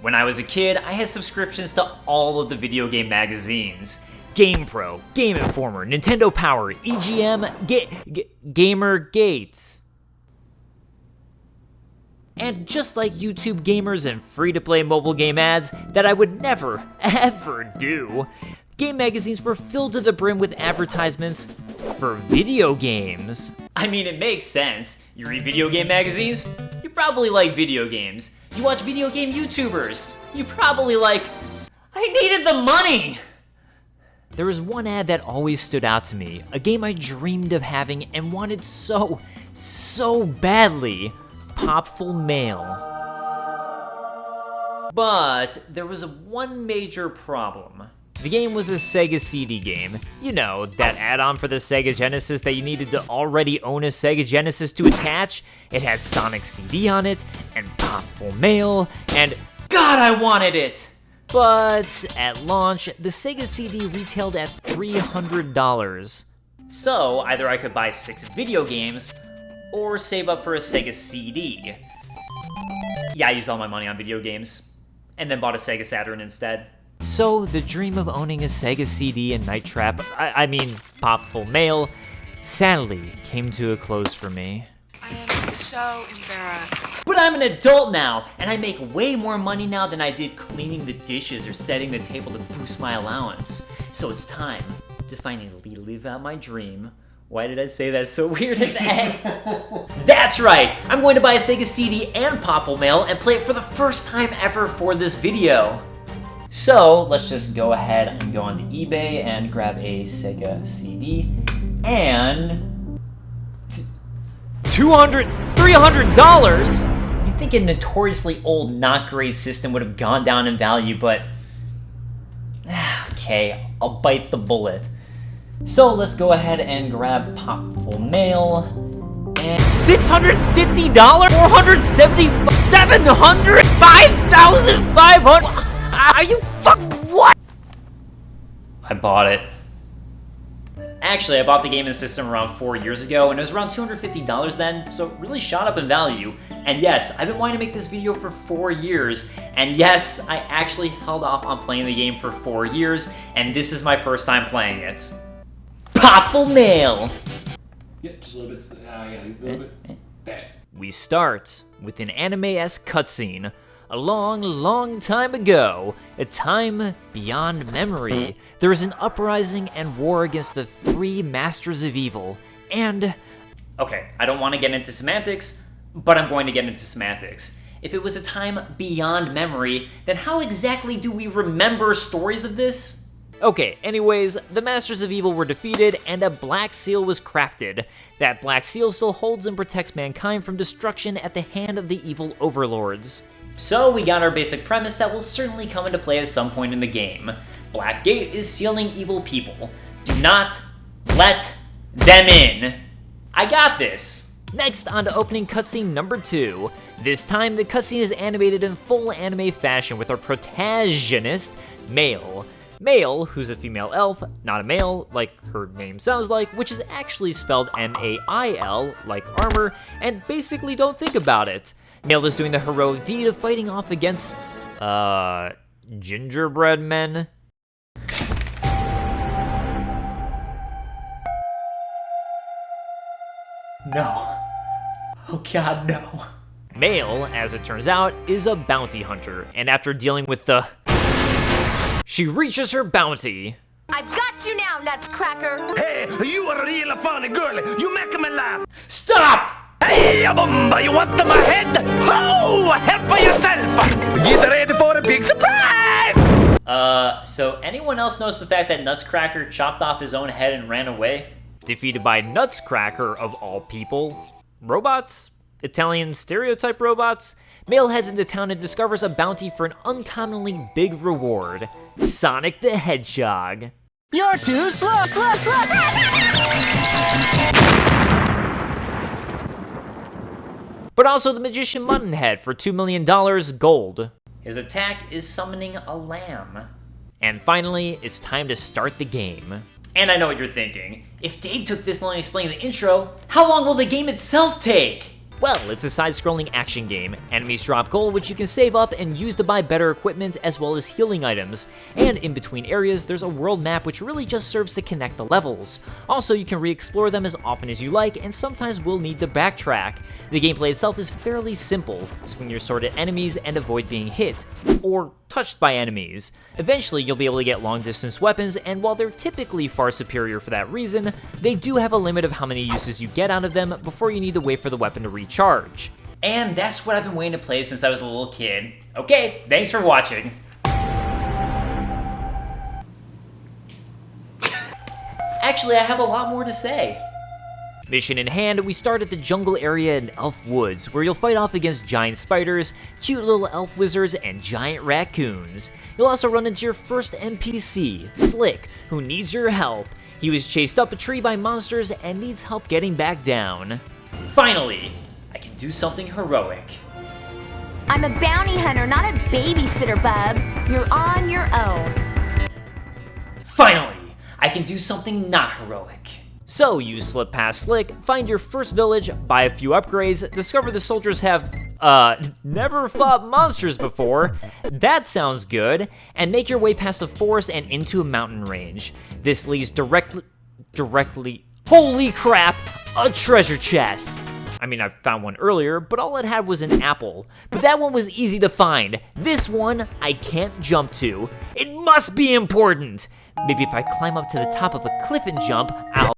When I was a kid, I had subscriptions to all of the video game magazines. GamePro, Game Informer, Nintendo Power, EGM, Gamergate. And just like YouTube gamers and free-to-play mobile game ads that I would never, ever do, game magazines were filled to the brim with advertisements for video games. I mean, it makes sense. You read video game magazines? You probably like video games. You watch video game YouTubers? You probably like, I needed the money! There was one ad that always stood out to me, a game I dreamed of having and wanted so badly. Popful Mail. But there was one major problem. The game was a Sega CD game. You know, that add-on for the Sega Genesis that you needed to already own a Sega Genesis to attach. It had Sonic CD on it, and Popful Mail, and God, I wanted it! But at launch, the Sega CD retailed at $300. So either I could buy 6 video games, or save up for a Sega CD. Yeah, I used all my money on video games, and then bought a Sega Saturn instead. So the dream of owning a Sega CD and Night Trap, I mean Popful Mail, sadly came to a close for me. I am so embarrassed. But I'm an adult now, and I make way more money now than I did cleaning the dishes or setting the table to boost my allowance. So it's time to finally live out my dream. Why did I say that so weird at the end? That's right! I'm going to buy a Sega CD and Popful Mail and play it for the first time ever for this video. So, let's just go ahead and go onto eBay and grab a Sega CD and... $300? You'd think a notoriously old, not great system would have gone down in value, but... okay, I'll bite the bullet. So let's go ahead and grab Popful Mail, and $650? $470? $700? $5,500? Are you what? I bought it. Actually, I bought the game and system around 4 years ago, and it was around $250 then, so it really shot up in value. And yes, I've been wanting to make this video for 4 years, and yes, I actually held off on playing the game for 4 years, and this is my first time playing it. Popful Mail! Yeah, just a little bit. Yeah, a little bit. That. We start with an anime-esque cutscene. A long time ago, a time beyond memory, there is an uprising and war against the 3 masters of evil, and... Okay, I don't want to get into semantics, but I'm going to get into semantics. If it was a time beyond memory, then how exactly do we remember stories of this? Okay, anyways, the Masters of Evil were defeated, and a Black Seal was crafted. That Black Seal still holds and protects mankind from destruction at the hand of the evil overlords. So we got our basic premise that will certainly come into play at some point in the game. Black Gate is sealing evil people. Do not let them in. I got this. Next, on to opening cutscene number 2. This time, the cutscene is animated in full anime fashion with our protagonist, Mail. Mail, who's a female elf, not a male, like her name sounds like, which is actually spelled M-A-I-L, like armor, and basically don't think about it. Mail is doing the heroic deed of fighting off against, gingerbread men? No. Oh god, no. Mail, as it turns out, is a bounty hunter, and after dealing with the... she reaches her bounty. I've got you now, Nutscracker! Hey, you are a real funny girl. You make me laugh. Stop! Hey, Bumba, you want my head? Oh, help for yourself. Get ready for a big surprise. So anyone else notice the fact that Nutscracker chopped off his own head and ran away? Defeated by Nutscracker, of all people. Robots? Italian stereotype robots? Mail heads into town and discovers a bounty for an uncommonly big reward. Sonic the Hedgehog. You're too slow. But also the Magician Muttonhead for $2 million gold. His attack is summoning a lamb. And finally, it's time to start the game. And I know what you're thinking. If Dave took this long explaining the intro, how long will the game itself take? Well, it's a side-scrolling action game. Enemies drop gold, which you can save up and use to buy better equipment as well as healing items. And in between areas, there's a world map which really just serves to connect the levels. Also, you can re-explore them as often as you like, and sometimes will need to backtrack. The gameplay itself is fairly simple. Swing your sword at enemies and avoid being hit, or touched by enemies. Eventually, you'll be able to get long-distance weapons, and while they're typically far superior for that reason, they do have a limit of how many uses you get out of them before you need to wait for the weapon to recharge. And that's what I've been waiting to play since I was a little kid. Okay, thanks for watching. Actually, I have a lot more to say. Mission in hand, we start at the jungle area in Elf Woods, where you'll fight off against giant spiders, cute little elf wizards, and giant raccoons. You'll also run into your first NPC, Slick, who needs your help. He was chased up a tree by monsters and needs help getting back down. Finally, I can do something heroic. I'm a bounty hunter, not a babysitter, bub. You're on your own. Finally, I can do something not heroic. So, you slip past Slick, find your first village, buy a few upgrades, discover the soldiers have, never fought monsters before, that sounds good, and make your way past a forest and into a mountain range. This leads directly, holy crap, a treasure chest! I mean, I found one earlier, but all it had was an apple. But that one was easy to find. This one, I can't jump to. It must be important! Maybe if I climb up to the top of a cliff and jump, I'll...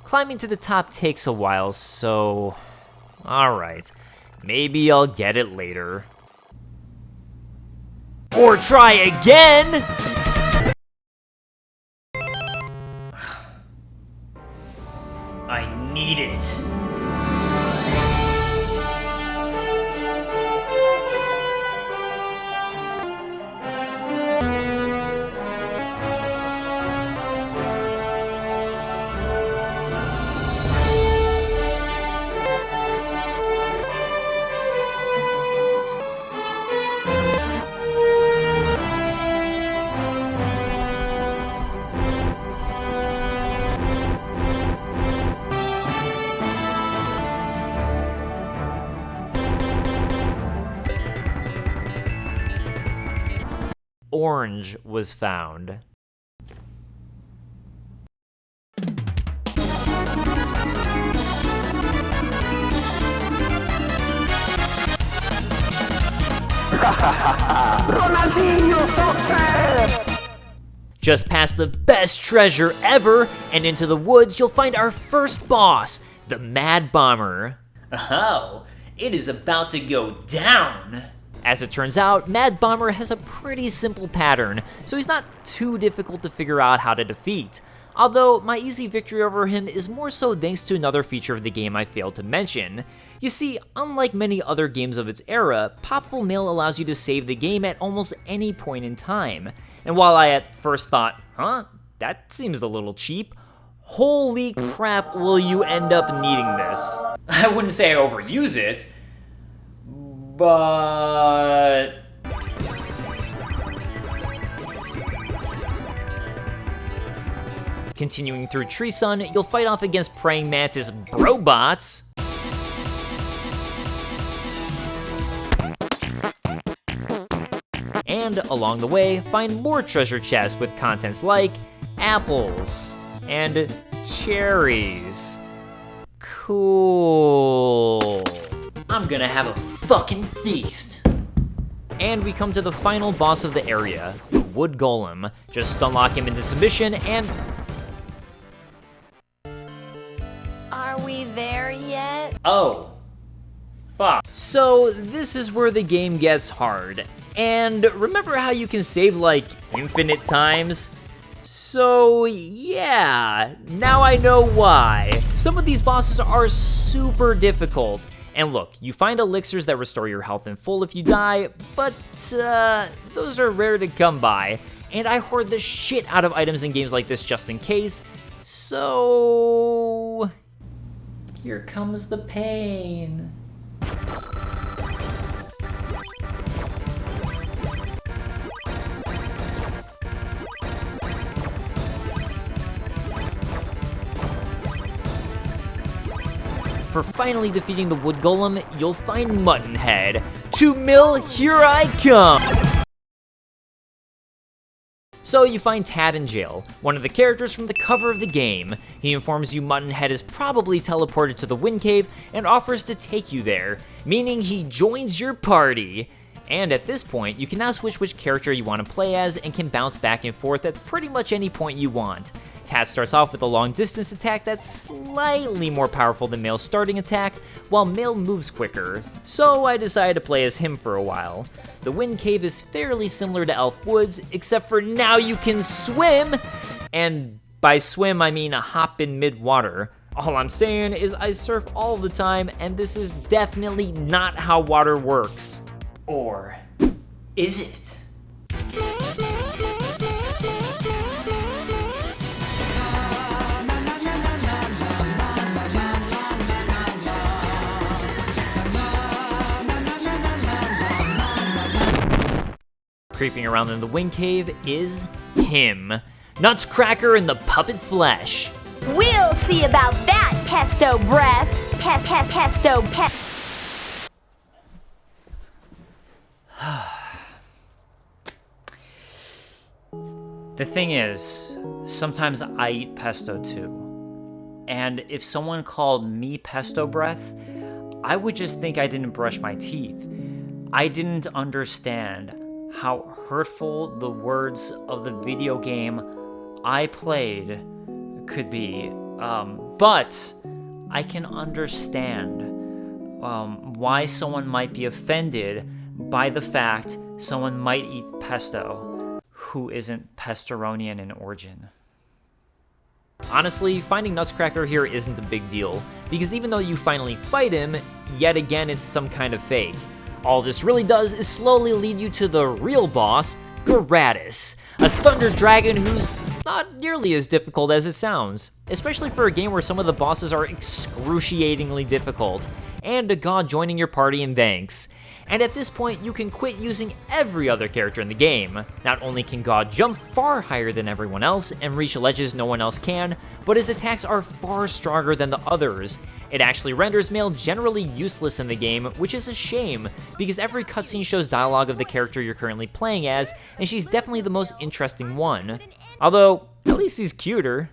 Climbing to the top takes a while, so... Alright, maybe I'll get it later. Or try again! I need it. Orange was found. Ronaldinho success! Just past the best treasure ever, and into the woods, you'll find our first boss, the Mad Bomber. Oh, it is about to go down! As it turns out, Mad Bomber has a pretty simple pattern, so he's not too difficult to figure out how to defeat. Although, my easy victory over him is more so thanks to another feature of the game I failed to mention. You see, unlike many other games of its era, Popful Mail allows you to save the game at almost any point in time. And while I at first thought, that seems a little cheap, holy crap will you end up needing this. I wouldn't say I overuse it, but... Continuing through Tree Sun, you'll fight off against Praying Mantis Brobots. And along the way, find more treasure chests with contents like apples and cherries. Cool. I'm gonna have a fucking feast. And we come to the final boss of the area, the Wood Golem. Just unlock him into submission and... Are we there yet? Oh. Fuck. So, this is where the game gets hard. And remember how you can save, like, infinite times? So, yeah, now I know why. Some of these bosses are super difficult. And look, you find elixirs that restore your health in full if you die, but those are rare to come by. And I hoard the shit out of items in games like this just in case. So, here comes the pain. for finally defeating the wood golem, you'll find Muttonhead. 2 mil, here I come! So you find Tad in jail, one of the characters from the cover of the game. He informs you Muttonhead is probably teleported to the Wind Cave and offers to take you there, meaning he joins your party. And at this point, you can now switch which character you want to play as and can bounce back and forth at pretty much any point you want. Tad starts off with a long distance attack that's slightly more powerful than Mail's starting attack, while Mail moves quicker, so I decided to play as him for a while. The Wind Cave is fairly similar to Elf Woods, except for now you can swim! And by swim, I mean a hop in mid-water. All I'm saying is I surf all the time, and this is definitely not how water works. Or is it? Creeping around in the Wind Cave is him, Nutcracker in the puppet flesh. We'll see about that, pesto breath. Pesto. The thing is, sometimes I eat pesto too. And if someone called me pesto breath, I would just think I didn't brush my teeth. I didn't understand how hurtful the words of the video game I played could be. But I can understand why someone might be offended by the fact someone might eat pesto who isn't pestaronian in origin. Honestly, finding Nutcracker here isn't a big deal, because even though you finally fight him, yet again it's some kind of fake. All this really does is slowly lead you to the real boss, Gratis, a thunder dragon who's not nearly as difficult as it sounds, especially for a game where some of the bosses are excruciatingly difficult, and a god joining your party in thanks. And at this point, you can quit using every other character in the game. Not only can God jump far higher than everyone else and reach ledges no one else can, but his attacks are far stronger than the others. It actually renders Mail generally useless in the game, which is a shame, because every cutscene shows dialogue of the character you're currently playing as, and she's definitely the most interesting one. Although, at least he's cuter.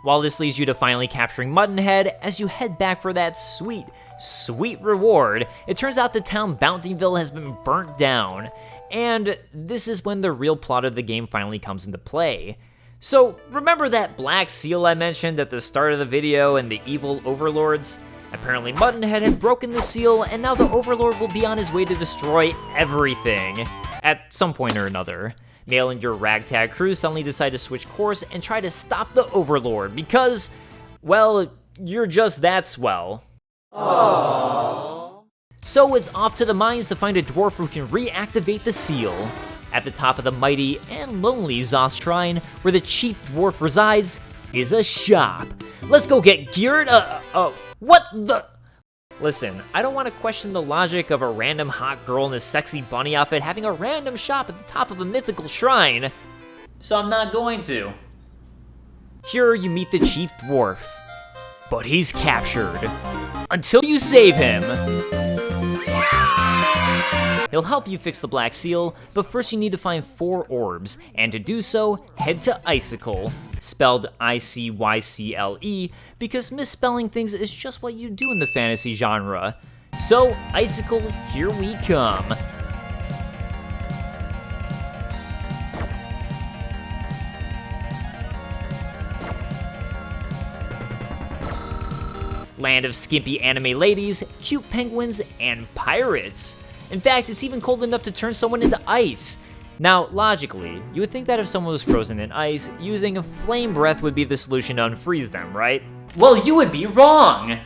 While this leads you to finally capturing Muttonhead, as you head back for that sweet reward, it turns out the town Bountyville has been burnt down, and this is when the real plot of the game finally comes into play. So, remember that black seal I mentioned at the start of the video and the evil overlords? Apparently Muttonhead had broken the seal, and now the overlord will be on his way to destroy everything, at some point or another. Mail and your ragtag crew suddenly decide to switch course and try to stop the overlord because, well, you're just that swell. Aww. So it's off to the mines to find a dwarf who can reactivate the seal. At the top of the mighty and lonely Zoth Shrine, where the chief dwarf resides, is a shop. Let's go get geared. What the? Listen, I don't want to question the logic of a random hot girl in a sexy bunny outfit having a random shop at the top of a mythical shrine, so I'm not going to. Here you meet the chief dwarf, but he's captured. Until you save him. He'll help you fix the Black Seal, but first you need to find 4 orbs, and to do so, head to Icicle, spelled I-C-Y-C-L-E, because misspelling things is just what you do in the fantasy genre. So, Icicle, here we come. Land of skimpy anime ladies, cute penguins, and pirates. In fact, it's even cold enough to turn someone into ice. Now, logically, you would think that if someone was frozen in ice, using a flame breath would be the solution to unfreeze them, right? Well, you would be wrong!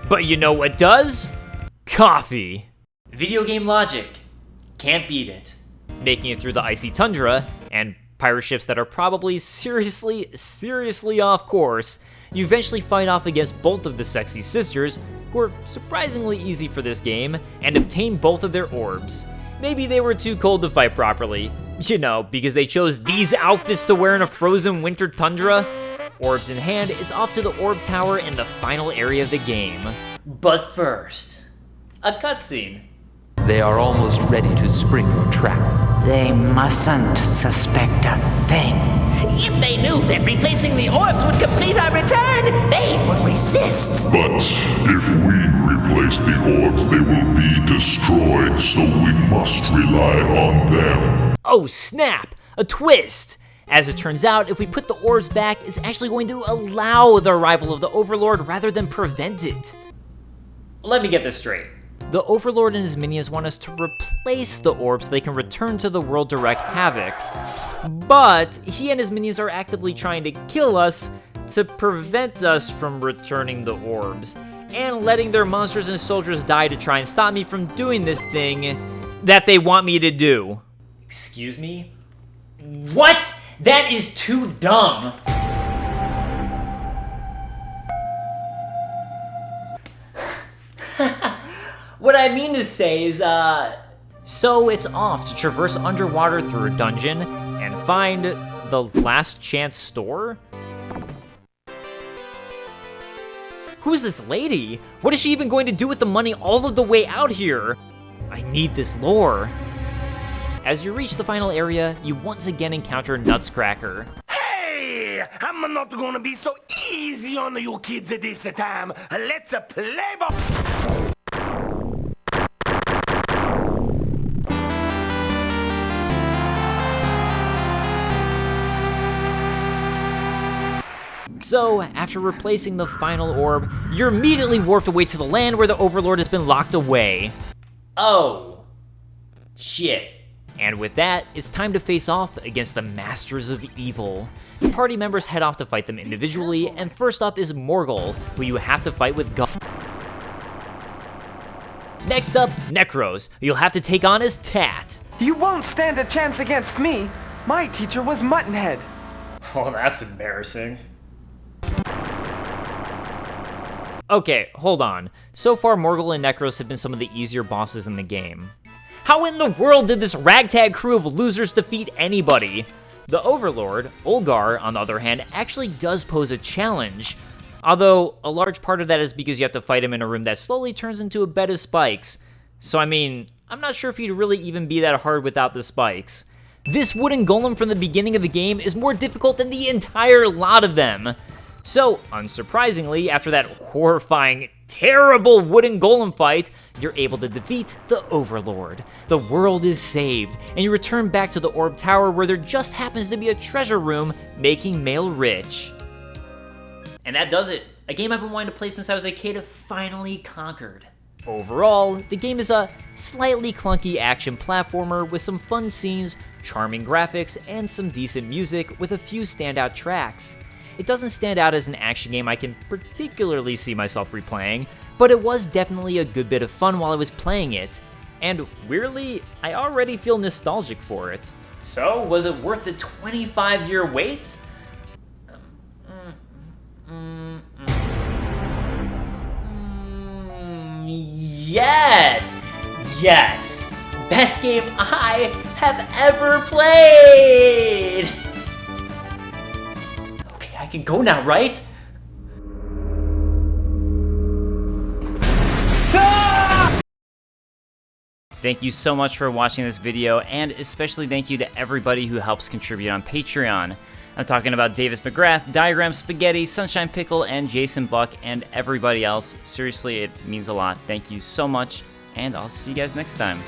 But you know what does? Coffee! Video game logic. Can't beat it. Making it through the icy tundra, and pirate ships that are probably seriously off course, you eventually fight off against both of the sexy sisters, who are surprisingly easy for this game, and obtain both of their orbs. Maybe they were too cold to fight properly, you know, because they chose these outfits to wear in a frozen winter tundra. Orbs in hand, it's off to the orb tower in the final area of the game. But first, a cutscene. They are almost ready to spring your trap. They mustn't suspect a thing. If they knew that replacing the orbs would complete our return, they would resist. But if we replace the orbs, they will be destroyed, so we must rely on them. Oh snap! A twist! As it turns out, if we put the orbs back, it's actually going to allow the arrival of the Overlord rather than prevent it. Let me get this straight. The Overlord and his minions want us to replace the orbs so they can return to the world to wreak havoc. But he and his minions are actively trying to kill us to prevent us from returning the orbs, and letting their monsters and soldiers die to try and stop me from doing this thing that they want me to do. Excuse me? What? That is too dumb. What I mean to say is, so it's off to traverse underwater through a dungeon and find the Last Chance store? Who's this lady? What is she even going to do with the money all of the way out here? I need this lore. As you reach the final area, you once again encounter Nutscracker. Hey, I'm not gonna be so easy on you kids this time. Let's play ball. So, after replacing the final orb, you're immediately warped away to the land where the Overlord has been locked away. Oh. Shit. And with that, it's time to face off against the Masters of Evil. Your party members head off to fight them individually, and first up is Morgul, who you have to fight with Next up, Necros, who you'll have to take on as Tat. You won't stand a chance against me. My teacher was Muttonhead. Oh, that's embarrassing. Okay, hold on. So far, Morgul and Necros have been some of the easier bosses in the game. How in the world did this ragtag crew of losers defeat anybody? The Overlord, Olgar, on the other hand, actually does pose a challenge. Although, a large part of that is because you have to fight him in a room that slowly turns into a bed of spikes. So I mean, I'm not sure if he'd really even be that hard without the spikes. This wooden golem from the beginning of the game is more difficult than the entire lot of them. So, unsurprisingly, after that horrifying, terrible wooden golem fight, you're able to defeat the Overlord. The world is saved, and you return back to the Orb Tower where there just happens to be a treasure room making Mail rich. And that does it. A game I've been wanting to play since I was a kid finally conquered. Overall, the game is a slightly clunky action platformer with some fun scenes, charming graphics, and some decent music with a few standout tracks. It doesn't stand out as an action game I can particularly see myself replaying, but it was definitely a good bit of fun while I was playing it, and weirdly, I already feel nostalgic for it. So, was it worth the 25-year wait? Yes! Yes! Best game I have ever played! I can go now, right? Thank you so much for watching this video, and especially thank you to everybody who helps contribute on Patreon. I'm talking about Davis McGrath, Diagram Spaghetti, Sunshine Pickle, and Jason Buck, and everybody else. Seriously, it means a lot. Thank you so much, and I'll see you guys next time.